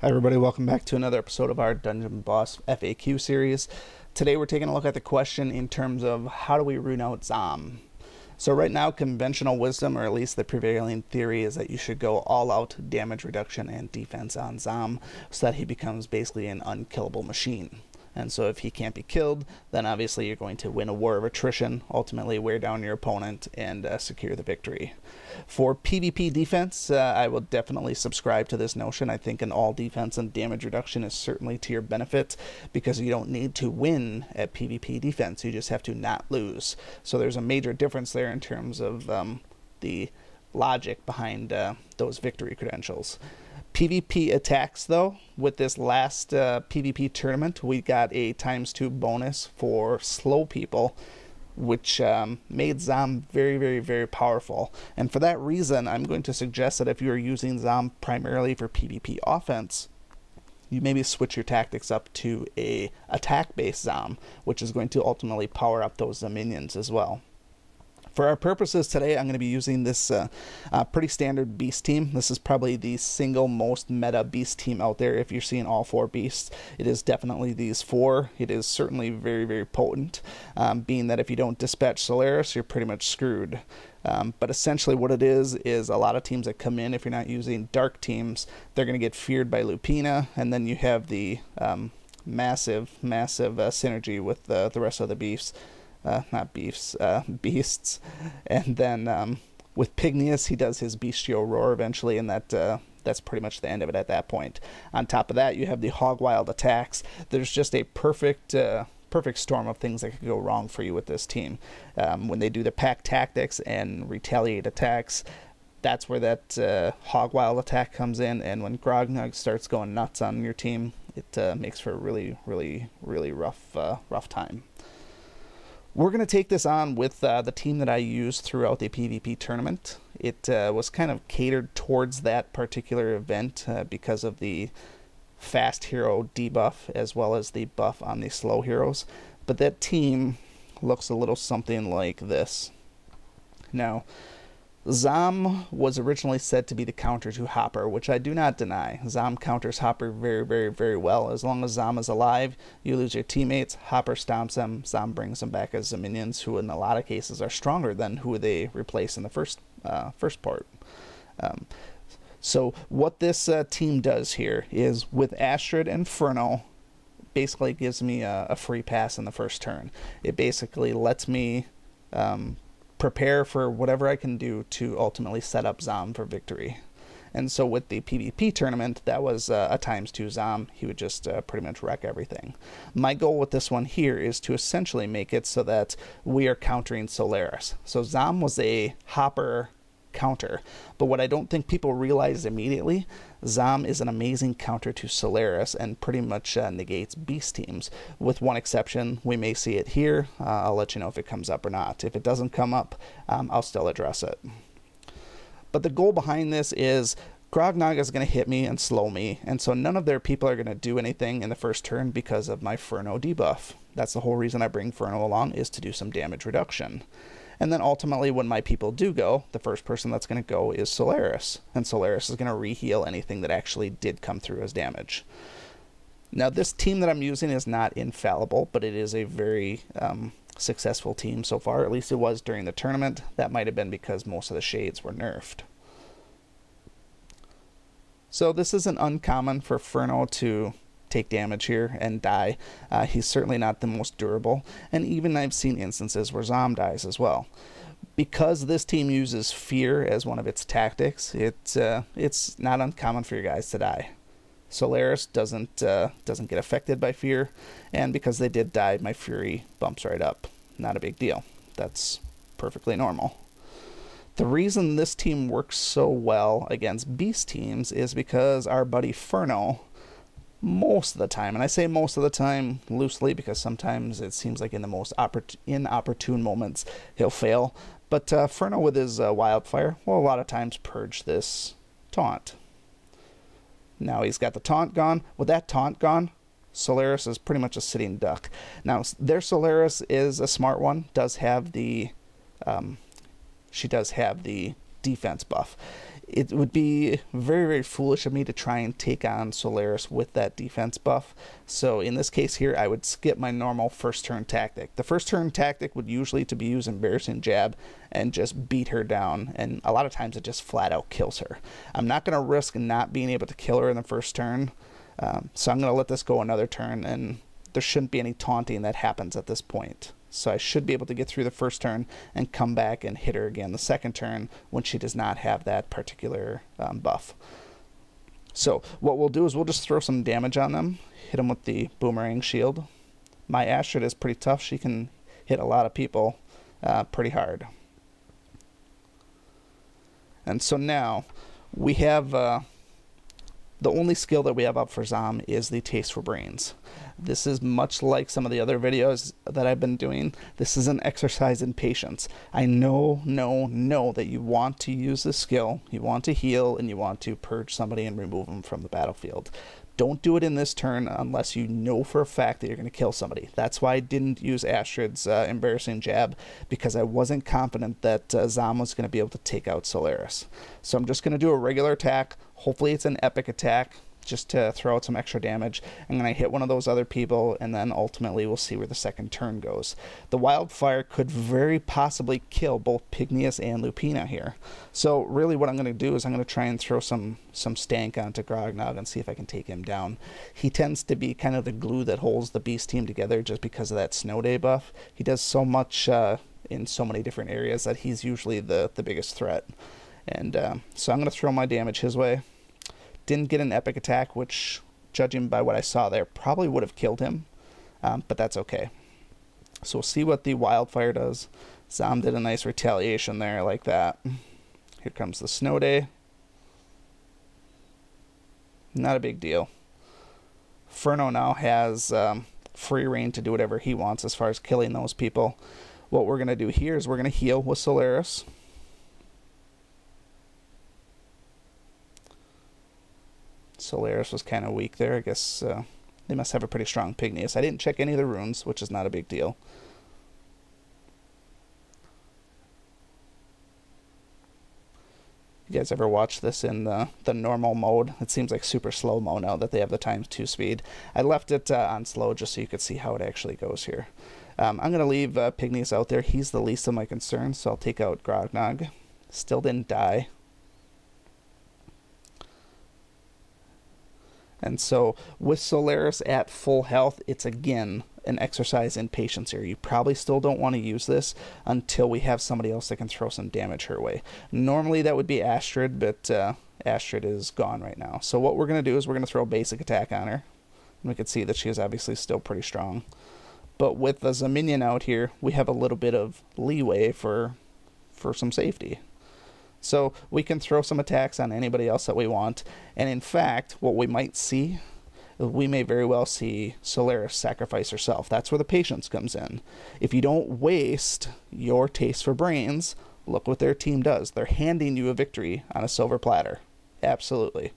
Hi everybody, welcome back to another episode of our Dungeon Boss FAQ series. Today we're taking a look at the question in terms of how do we rune out Zomm. So right now conventional wisdom, or at least the prevailing theory, is that you should go all out damage reduction and defense on Zomm so that he becomes basically an unkillable machine. And so if he can't be killed, then obviously you're going to win a war of attrition, ultimately wear down your opponent, and secure the victory. For PvP defense, I will definitely subscribe to this notion. I think an all defense and damage reduction is certainly to your benefit because you don't need to win at PvP defense. You just have to not lose. So there's a major difference there in terms of the logic behind those victory credentials. PvP attacks, though, with this last PvP tournament, we got a ×2 bonus for slow people, which made Zomm very, very, very powerful. And for that reason, I'm going to suggest that if you are using Zomm primarily for PvP offense, you maybe switch your tactics up to a attack-based Zomm, which is going to ultimately power up those minions as well. For our purposes today, I'm going to be using this pretty standard beast team. This is probably the single most meta beast team out there. If you're seeing all 4 beasts, it is definitely these 4. It is certainly very, very potent, being that if you don't dispatch Solaris, you're pretty much screwed. But essentially what it is a lot of teams that come in, if you're not using dark teams, they're going to get feared by Lupina, and then you have the massive synergy with the rest of the beasts. Beasts. And then with Pygnius, he does his bestial roar eventually, and that's pretty much the end of it at that point. On top of that, you have the hog wild attacks. There's just a perfect storm of things that could go wrong for you with this team. When they do the pack tactics and retaliate attacks, that's where that hog wild attack comes in, and when Grognug starts going nuts on your team, it makes for a really, really, really rough time. We're going to take this on with the team that I used throughout the PvP tournament. It was kind of catered towards that particular event because of the fast hero debuff as well as the buff on the slow heroes. But that team looks a little something like this. Now, Zomm was originally said to be the counter to Hopper, which I do not deny. Zomm counters Hopper very, very, very well. As long as Zomm is alive, you lose your teammates, Hopper stomps them, Zomm brings them back as the minions, who in a lot of cases are stronger than who they replace in the first part. So what this team does here is, with Astrid and Inferno, basically gives me a free pass in the first turn. It basically lets me prepare for whatever I can do to ultimately set up Zomm for victory. And so with the PvP tournament, that was a ×2 Zomm. He would just pretty much wreck everything. My goal with this one here is to essentially make it so that we are countering Solaris. So Zomm was a Hopper counter, but what I don't think people realize immediately, Zomm is an amazing counter to Solaris and pretty much negates beast teams. With one exception, we may see it here. I'll let you know if it comes up or not. If it doesn't come up, I'll still address it. But the goal behind this is Grognug is going to hit me and slow me, and so none of their people are going to do anything in the first turn because of my Inferno debuff. That's the whole reason I bring Inferno along, is to do some damage reduction. And then ultimately, when my people do go, the first person that's going to go is Solaris. And Solaris is going to re-heal anything that actually did come through as damage. Now, this team that I'm using is not infallible, but it is a very successful team so far. At least it was during the tournament. That might have been because most of the shades were nerfed. So this isn't uncommon for Inferno to take damage here and die. He's certainly not the most durable, and even I've seen instances where Zomm dies as well. Because this team uses fear as one of its tactics, it's not uncommon for your guys to die. Solaris doesn't get affected by fear, and because they did die, my fury bumps right up. Not a big deal. That's perfectly normal. The reason this team works so well against beast teams is because our buddy Inferno, most of the time, and I say most of the time loosely because sometimes it seems like in the most inopportune moments he'll fail, but Inferno with his wildfire will a lot of times purge this taunt. Now he's got the taunt gone. With that taunt gone, Solaris is pretty much a sitting duck. Now their Solaris is a smart one, does have the she does have the defense buff. it would be very, very foolish of me to try and take on Solaris with that defense buff. So in this case here, I would skip my normal first turn tactic. The first turn tactic would usually to be use Embarrassing Jab and just beat her down, and a lot of times it just flat out kills her. I'm not going to risk not being able to kill her in the first turn, so I'm going to let this go another turn, and there shouldn't be any taunting that happens at this point. So I should be able to get through the first turn and come back and hit her again the second turn when she does not have that particular buff. So what we'll do is we'll just throw some damage on them, hit them with the Boomerang Shield. My Astrid is pretty tough. She can hit a lot of people pretty hard. And so now we have the only skill that we have up for Zomm is the Taste for Brains. This is much like some of the other videos that I've been doing. This is an exercise in patience. I know that you want to use this skill, you want to heal, and you want to purge somebody and remove them from the battlefield. Don't do it in this turn unless you know for a fact that you're going to kill somebody. That's why I didn't use Astrid's Embarrassing Jab, because I wasn't confident that Zomm was going to be able to take out Solaris. So I'm just going to do a regular attack. Hopefully it's an epic attack, just to throw out some extra damage. I'm going to hit one of those other people, and then ultimately we'll see where the second turn goes. The Wildfire could very possibly kill both Pygneus and Lupina here. So really what I'm going to do is I'm going to try and throw some stank onto Grognog and see if I can take him down. He tends to be kind of the glue that holds the Beast team together just because of that Snow Day buff. He does so much in so many different areas that he's usually the biggest threat. And so I'm going to throw my damage his way. Didn't get an epic attack, which, judging by what I saw there, probably would have killed him, but that's okay. So we'll see what the Wildfire does. Zomm did a nice retaliation there like that. Here comes the Snow Day. Not a big deal. Furno now has free reign to do whatever he wants as far as killing those people. What we're going to do here is we're going to heal with Solaris. Solaris was kind of weak there. I guess they must have a pretty strong Pygneus. I didn't check any of the runes, which is not a big deal. You guys ever watch this in the normal mode? It seems like super slow-mo now that they have the ×2 speed. I left it on slow just so you could see how it actually goes here. I'm going to leave Pygneus out there. He's the least of my concerns, so I'll take out Grognog. Still didn't die. And so with Solaris at full health, it's again an exercise in patience here. You probably still don't want to use this until we have somebody else that can throw some damage her way. Normally that would be Astrid, but Astrid is gone right now. So what we're going to do is we're going to throw a basic attack on her. And we can see that she is obviously still pretty strong. But with the Zaminion out here, we have a little bit of leeway for some safety. So we can throw some attacks on anybody else that we want. And in fact, what we might see, we may very well see Solaris sacrifice herself. That's where the patience comes in. If you don't waste your Taste for Brains, look what their team does. They're handing you a victory on a silver platter. Absolutely.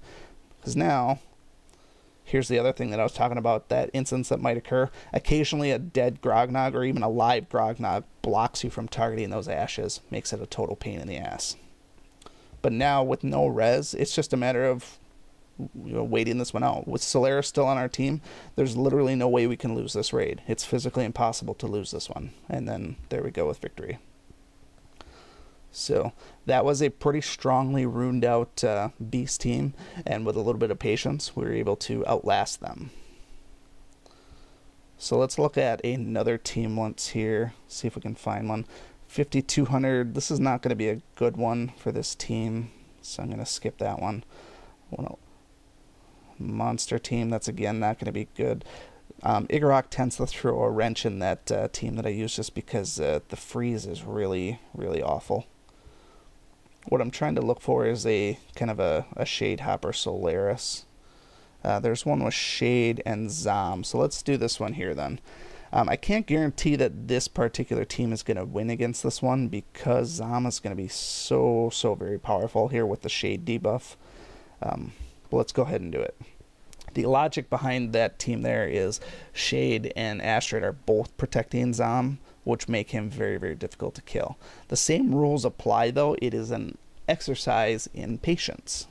Because now, here's the other thing that I was talking about, that instance that might occur. Occasionally a dead Grognog or even a live Grognog blocks you from targeting those ashes. Makes it a total pain in the ass. But now with no res, it's just a matter of waiting this one out. With Solaris still on our team, there's literally no way we can lose this raid. It's physically impossible to lose this one. And then there we go with victory. So that was a pretty strongly runed out Beast team, and with a little bit of patience, we were able to outlast them. So let's look at another team once here, see if we can find one. 5,200, this is not going to be a good one for this team, so I'm going to skip that one. Monster team, that's again not going to be good. Igorok tends to throw a wrench in that team that I use just because the freeze is really, really awful. What I'm trying to look for is a kind of a Shade Hopper Solaris. There's one with Shade and Zomm, so let's do this one here then. I can't guarantee that this particular team is going to win against this one because Zomm is going to be so very powerful here with the Shade debuff. But let's go ahead and do it. The logic behind that team there is Shade and Astrid are both protecting Zomm, which make him very difficult to kill. The same rules apply though. It is an exercise in patience.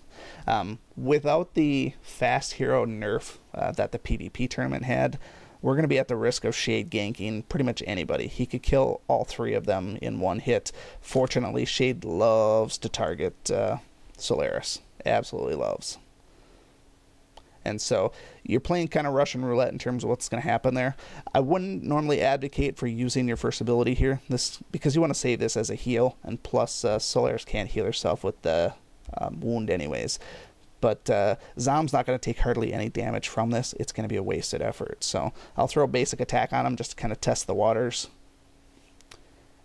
Without the fast hero nerf that the PvP tournament had, we're going to be at the risk of Shade ganking pretty much anybody. He could kill all 3 of them in one hit. Fortunately, Shade loves to target Solaris. Absolutely loves. And so you're playing kind of Russian roulette in terms of what's going to happen there. I wouldn't normally advocate for using your first ability here, because you want to save this as a heal, and plus Solaris can't heal herself with the wound anyways. But Zomm's not going to take hardly any damage from this. It's going to be a wasted effort. So I'll throw a basic attack on him just to kind of test the waters.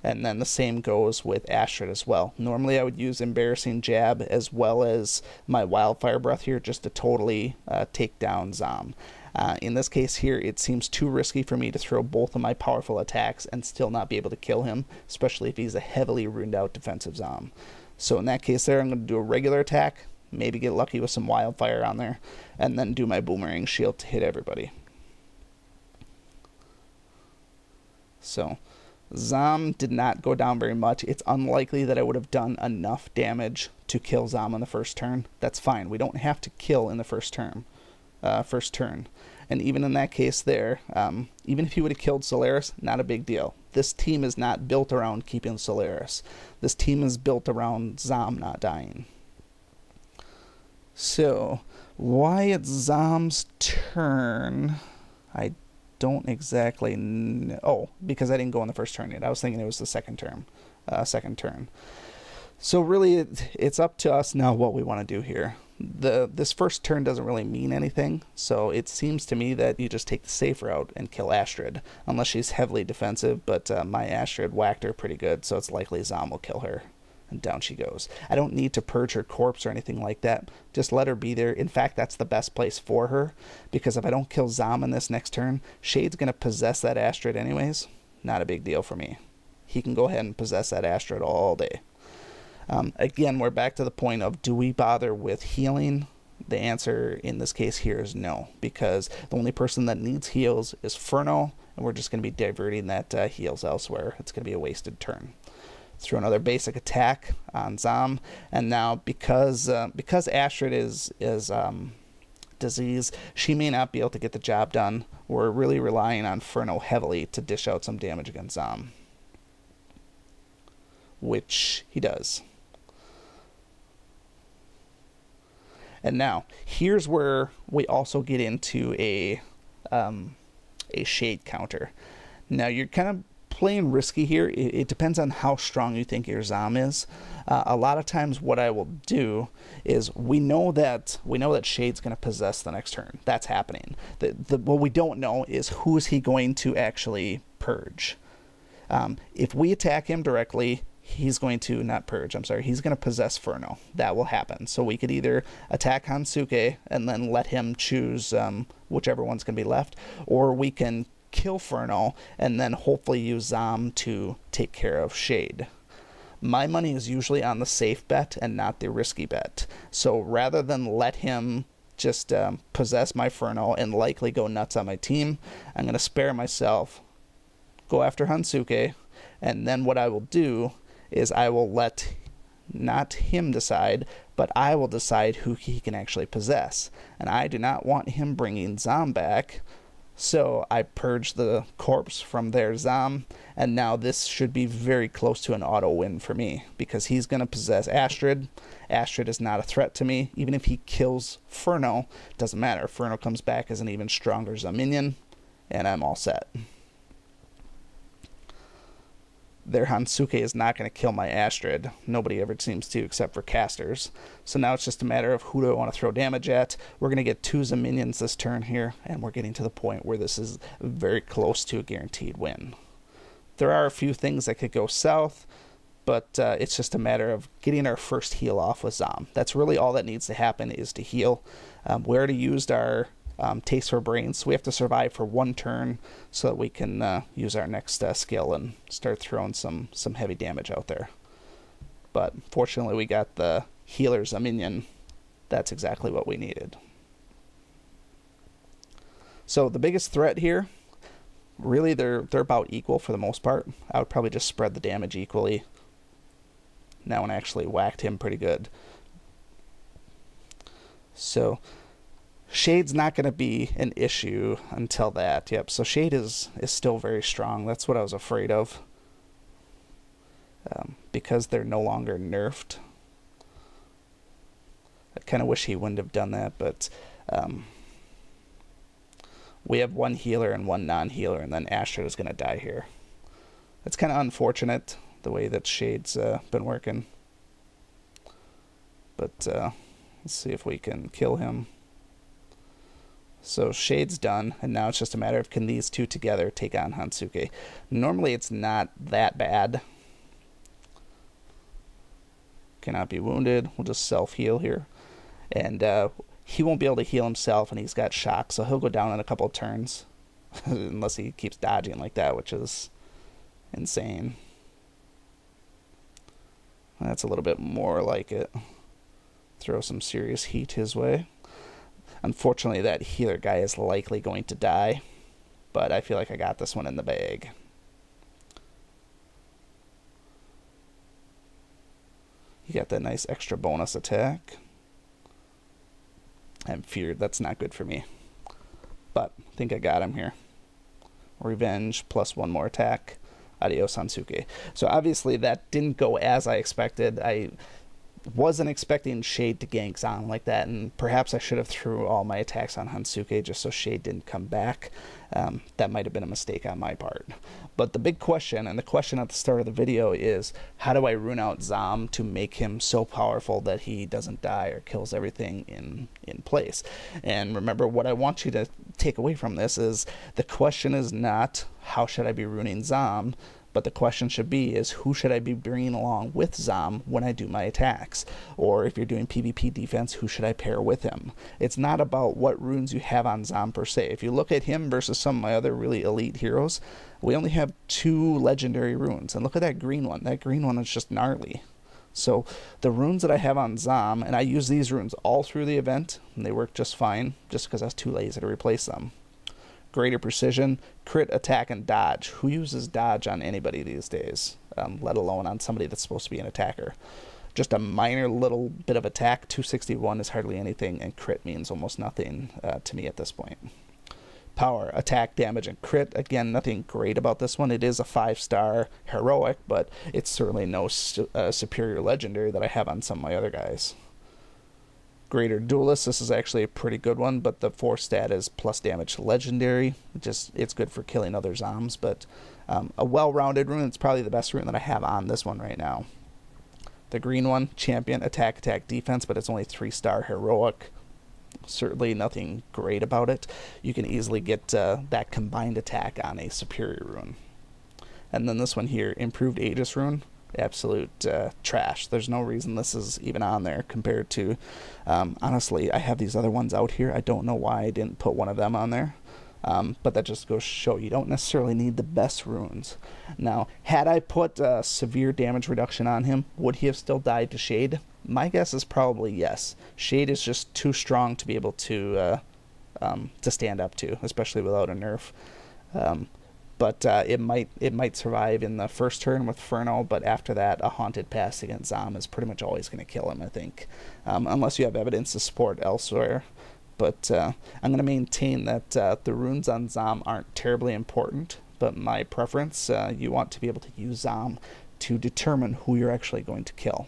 And then the same goes with Astrid as well. Normally I would use Embarrassing Jab as well as my Wildfire Breath here just to totally take down Zomm. In this case here, it seems too risky for me to throw both of my powerful attacks and still not be able to kill him, especially if he's a heavily runed out defensive Zomm. So in that case there, I'm going to do a regular attack, maybe get lucky with some Wildfire on there, and then do my Boomerang Shield to hit everybody. So Zomm did not go down very much. It's unlikely that I would have done enough damage to kill Zomm on the first turn. That's fine. We don't have to kill in the first turn. And even in that case there, even if he would have killed Solaris, not a big deal. This team is not built around keeping Solaris. This team is built around Zomm not dying. So, why it's Zomm's turn, I don't exactly know. Oh, because I didn't go in the first turn yet. I was thinking it was the second turn. So really, it's up to us now what we want to do here. This first turn doesn't really mean anything, so it seems to me that you just take the safe route and kill Astrid, unless she's heavily defensive, but my Astrid whacked her pretty good, so it's likely Zomm will kill her. And down she goes. I don't need to purge her corpse or anything like that. Just let her be there. In fact, that's the best place for her, because if I don't kill Zomm in this next turn, Shade's going to possess that Astrid anyways. Not a big deal for me. He can go ahead and possess that Astrid all day. Again, we're back to the point of, do we bother with healing? The answer in this case here is no, because the only person that needs heals is Furno, and we're just going to be diverting that heals elsewhere. It's going to be a wasted turn. Throw another basic attack on Zomm, and now because Astrid is diseased, she may not be able to get the job done. We're really relying on Furno heavily to dish out some damage against Zomm, which he does. And now here's where we also get into a shade counter. Now you're kind of playing risky here. It depends on how strong you think your Zomm is. A lot of times what I will do is, we know that Shade's going to possess the next turn. That's happening. What we don't know is, who is he going to actually purge. If we attack him directly, he's going to not purge. I'm sorry. He's going to possess Furno. That will happen. So we could either attack Hansuke and then let him choose whichever one's going to be left, or we can kill Furno and then hopefully use Zomm to take care of Shade. My money is usually on the safe bet and not the risky bet. So rather than let him just possess my Furno and likely go nuts on my team, I'm going to spare myself, go after Hansuke, and then what I will do is I will let not him decide, but I will decide who he can actually possess. And I do not want him bringing Zomm back, so I purge the corpse from their Zomm, and now this should be very close to an auto win for me, because he's going to possess Astrid. Astrid is not a threat to me. Even if he kills Furno, doesn't matter. Furno comes back as an even stronger Zomm-minion, and I'm all set. Their Hansuke is not going to kill my Astrid. Nobody ever seems to, except for casters. So now it's just a matter of, who do I want to throw damage at. We're going to get 2 Zomm-minions this turn here, and we're getting to the point where this is very close to a guaranteed win. There are a few things that could go south, but it's just a matter of getting our first heal off with Zomm. That's really all that needs to happen, is to heal. We already used our Taste for Brains, so we have to survive for 1 turn so that we can use our next skill and start throwing some heavy damage out there. But fortunately we got the healer Zomm-minion. That's exactly what we needed. So the biggest threat here, really they're about equal for the most part. I would probably just spread the damage equally. that one actually whacked him pretty good. So Shade's not going to be an issue until that. Yep, so Shade is still very strong. That's what I was afraid of. Because they're no longer nerfed. I kind of wish he wouldn't have done that, but we have one healer and one non-healer, and then Astrid is going to die here. It's kind of unfortunate, the way that Shade's been working. But let's see if we can kill him. So Shade's done, and now it's just a matter of can these two together take on Hansuke. Normally it's not that bad. Cannot be wounded. We'll just self-heal here. And he won't be able to heal himself, and he's got shock, so he'll go down in a couple of turns. Unless he keeps dodging like that, which is insane. That's a little bit more like it. Throw some serious heat his way. Unfortunately, that healer guy is likely going to die, but I feel like I got this one in the bag. You got that nice extra bonus attack. I'm feared. That's not good for me. But I think I got him here. Revenge plus one more attack. Adios, Hansuke. So obviously that didn't go as I expected. I wasn't expecting Shade to gank Zomm like that, and perhaps I should have threw all my attacks on Hansuke just so Shade didn't come back. That might have been a mistake on my part. But the big question, and the question at the start of the video, is how do I rune out Zomm to make him so powerful that he doesn't die or kills everything in place? And remember, what I want you to take away from this is the question is not how should I be runing Zomm, but the question should be is who should I be bringing along with Zomm when I do my attacks? Or if you're doing PvP defense, who should I pair with him? It's not about what runes you have on Zomm per se. If you look at him versus some of my other really elite heroes, we only have 2 legendary runes. And look at that green one. That green one is just gnarly. So the runes that I have on Zomm, and I use these runes all through the event, and they work just fine, just because I was too lazy to replace them. Greater precision, crit, attack, and dodge. Who uses dodge on anybody these days, let alone on somebody that's supposed to be an attacker? Just a minor little bit of attack, 261 is hardly anything, and crit means almost nothing to me at this point. Power, attack, damage, and crit. Again, nothing great about this one. It is a 5-star heroic, but it's certainly no superior legendary that I have on some of my other guys. Greater Duelist, this is actually a pretty good one, but the 4 stat is plus damage to legendary. It's good for killing other Zomms, but a well-rounded rune. It's probably the best rune that I have on this one right now. The green one, champion, attack, defense, but it's only 3-star heroic. Certainly nothing great about it. You can easily get that combined attack on a superior rune. And then this one here, improved Aegis rune. Absolute trash. There's no reason this is even on there compared to honestly, I have these other ones out here. I don't know why I didn't put one of them on there, but that just goes to show you don't necessarily need the best runes. Now, had I put severe damage reduction on him, would he have still died to Shade? My guess is probably yes. Shade is just too strong to be able to stand up to, especially without a nerf. But it might survive in the first turn with Ferno, but after that, a Haunted Pass against Zomm is pretty much always going to kill him, I think. Unless you have evidence to support elsewhere. But I'm going to maintain that the runes on Zomm aren't terribly important, but my preference, you want to be able to use Zomm to determine who you're actually going to kill.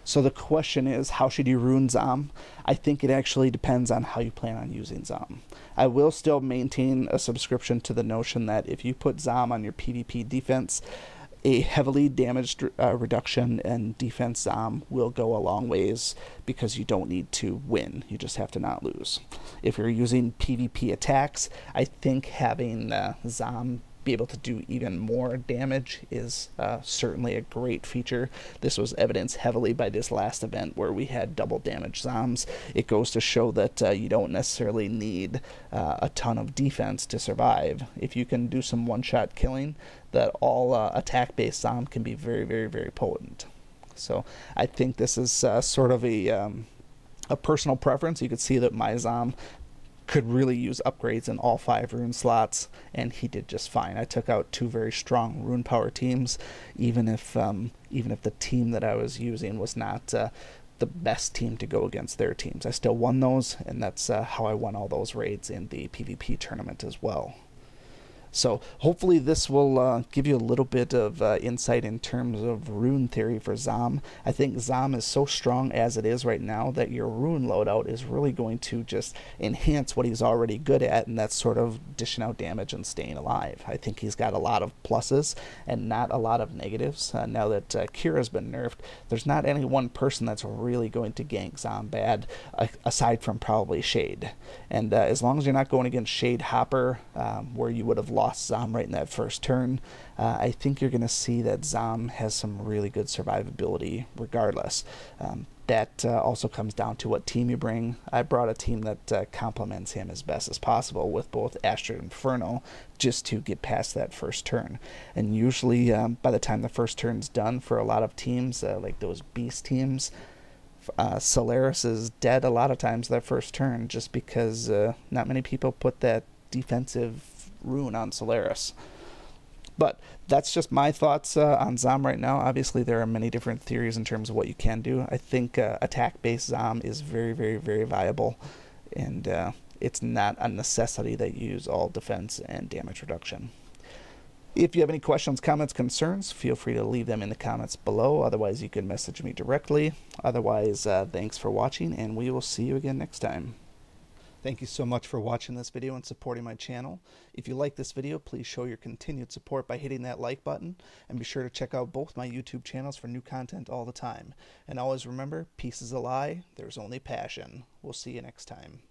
So the question is, how should you rune Zomm? I think it actually depends on how you plan on using Zomm. I will still maintain a subscription to the notion that if you put Zomm on your PvP defense, a heavily damaged reduction and defense Zomm will go a long ways because you don't need to win. You just have to not lose. If you're using PvP attacks, I think having Zomm be able to do even more damage is certainly a great feature. This was evidenced heavily by this last event where we had double damage Zomms. It goes to show that you don't necessarily need a ton of defense to survive. If you can do some one-shot killing, that all attack-based Zomm can be very, very, very potent. So I think this is sort of a personal preference. You could see that my Zomm could really use upgrades in all 5 rune slots, and he did just fine. I took out 2 very strong rune power teams, even if the team that I was using was not the best team to go against their teams. I still won those, and that's how I won all those raids in the PvP tournament as well. So hopefully this will give you a little bit of insight in terms of rune theory for Zomm. I think Zomm is so strong as it is right now that your rune loadout is really going to just enhance what he's already good at, and that's sort of dishing out damage and staying alive. I think he's got a lot of pluses and not a lot of negatives. Now that Kira's been nerfed, there's not any one person that's really going to gank Zomm bad, aside from probably Shade. And as long as you're not going against Shade Hopper, where you would have lost Zomm right in that first turn, I think you're going to see that Zomm has some really good survivability regardless. That also comes down to what team you bring. I brought a team that complements him as best as possible with both Astrid and Inferno, just to get past that first turn. And usually by the time the first turn's done for a lot of teams, like those beast teams, Solaris is dead a lot of times that first turn, just because not many people put that defensive rune on Solaris. But that's just my thoughts on Zomm right now. Obviously there are many different theories in terms of what you can do. I think attack-based Zomm is very, very, very viable, and it's not a necessity that you use all defense and damage reduction. If you have any questions, comments, concerns, feel free to leave them in the comments below. Otherwise you can message me directly. Otherwise, thanks for watching, and we will see you again next time. Thank you so much for watching this video and supporting my channel. If you like this video, please show your continued support by hitting that like button, and be sure to check out both my YouTube channels for new content all the time. And always remember, peace is a lie, there's only passion. We'll see you next time.